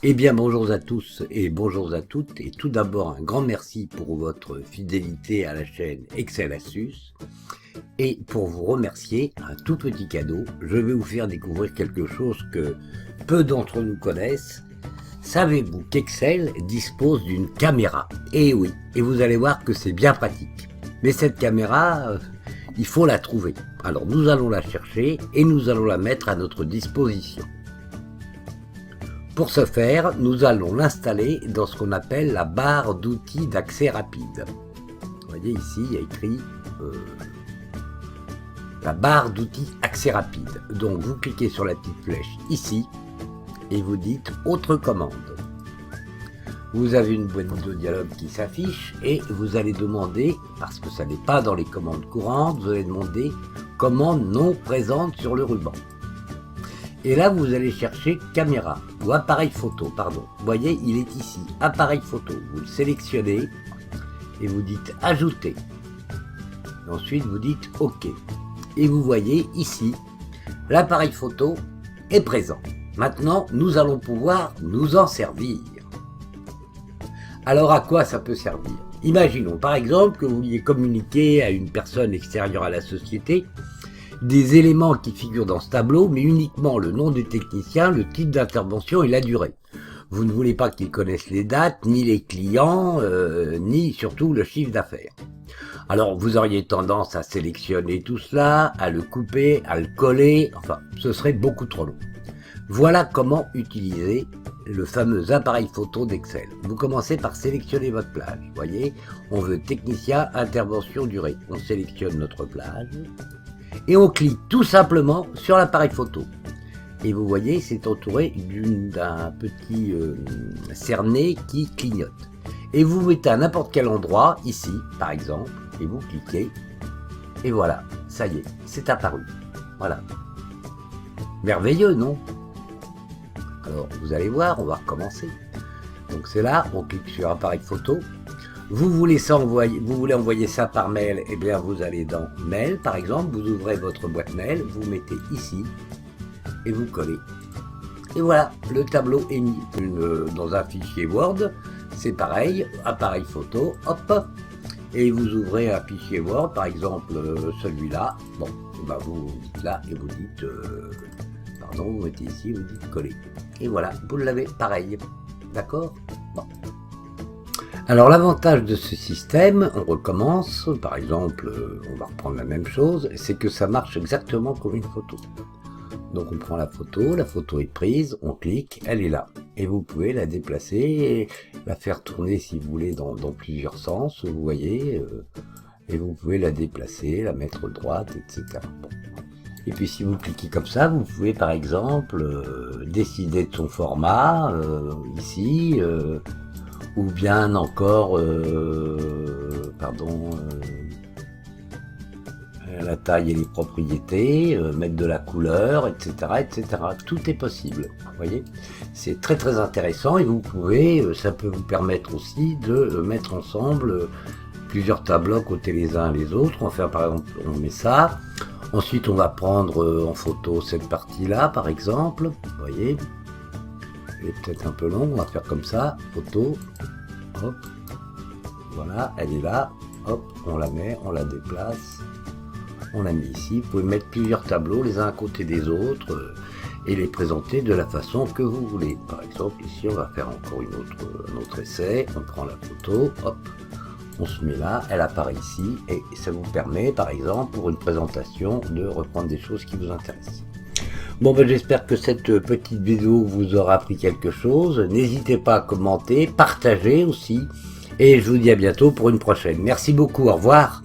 Eh bien bonjour à tous et bonjour à toutes, et tout d'abord un grand merci pour votre fidélité à la chaîne Excel Astuces. Et pour vous remercier, un tout petit cadeau, je vais vous faire découvrir quelque chose que peu d'entre nous connaissent. Savez-vous qu'Excel dispose d'une caméra? Eh oui, et vous allez voir que c'est bien pratique. Mais cette caméra, il faut la trouver. Alors nous allons la chercher et nous allons la mettre à notre disposition. Pour ce faire, nous allons l'installer dans ce qu'on appelle la barre d'outils d'accès rapide. Vous voyez ici, il y a écrit la barre d'outils accès rapide. Donc vous cliquez sur la petite flèche ici et vous dites autre commande. Vous avez une boîte de dialogue qui s'affiche et vous allez demander, parce que ça n'est pas dans les commandes courantes, vous allez demander commande non présente sur le ruban. Et là, vous allez chercher caméra ou appareil photo, pardon. Vous voyez, il est ici, appareil photo. Vous le sélectionnez et vous dites ajouter. Et ensuite, vous dites OK. Et vous voyez ici, l'appareil photo est présent. Maintenant, nous allons pouvoir nous en servir. Alors, à quoi ça peut servir? Imaginons, par exemple, que vous vouliez communiquer à une personne extérieure à la société des éléments qui figurent dans ce tableau, mais uniquement le nom du technicien, le type d'intervention et la durée. Vous ne voulez pas qu'il connaisse les dates, ni les clients, ni surtout le chiffre d'affaires. Alors vous auriez tendance à sélectionner tout cela, à le couper, à le coller, enfin ce serait beaucoup trop long. Voilà comment utiliser le fameux appareil photo d'Excel. Vous commencez par sélectionner votre plage. Vous voyez, on veut technicien, intervention, durée. On sélectionne notre plage. Et on clique tout simplement sur l'appareil photo. Et vous voyez, c'est entouré d'un petit cerné qui clignote. Et vous mettez à n'importe quel endroit, ici par exemple, et vous cliquez. Et voilà, ça y est, c'est apparu. Voilà. Merveilleux, non? Alors, vous allez voir, on va recommencer. Donc c'est là, on clique sur appareil photo. Vous voulez envoyer ça par mail, eh bien vous allez dans mail par exemple, vous ouvrez votre boîte mail, vous mettez ici et vous collez. Et voilà, le tableau est mis dans un fichier Word, c'est pareil, appareil photo, hop, et vous ouvrez un fichier Word, par exemple celui-là, bon, ben vous dites là et vous dites, pardon, vous mettez ici, vous dites coller. Et voilà, vous l'avez pareil, d'accord? Bon. Alors l'avantage de ce système, on recommence, par exemple, on va reprendre la même chose, c'est que ça marche exactement comme une photo. Donc on prend la photo est prise, on clique, elle est là. Et vous pouvez la déplacer, et la faire tourner si vous voulez dans plusieurs sens, vous voyez, et vous pouvez la déplacer, la mettre droite, etc. Bon. Et puis si vous cliquez comme ça, vous pouvez par exemple décider de son format, ici, ou bien encore, la taille et les propriétés, mettre de la couleur, etc., etc. Tout est possible, vous voyez. C'est très très intéressant et vous pouvez, ça peut vous permettre aussi de mettre ensemble plusieurs tableaux à côté les uns les autres. On va faire par exemple, on met ça. Ensuite, on va prendre en photo cette partie-là, par exemple, vous voyez. Elle est peut-être un peu longue, on va faire comme ça, photo, hop, voilà, elle est là, hop, on la met, on la déplace, on la met ici. Vous pouvez mettre plusieurs tableaux les uns à côté des autres et les présenter de la façon que vous voulez. Par exemple, ici, on va faire encore un autre essai, on prend la photo, hop, on se met là, elle apparaît ici et ça vous permet, par exemple, pour une présentation, de reprendre des choses qui vous intéressent. Bon ben j'espère que cette petite vidéo vous aura appris quelque chose. N'hésitez pas à commenter, partager aussi. Et je vous dis à bientôt pour une prochaine. Merci beaucoup, au revoir.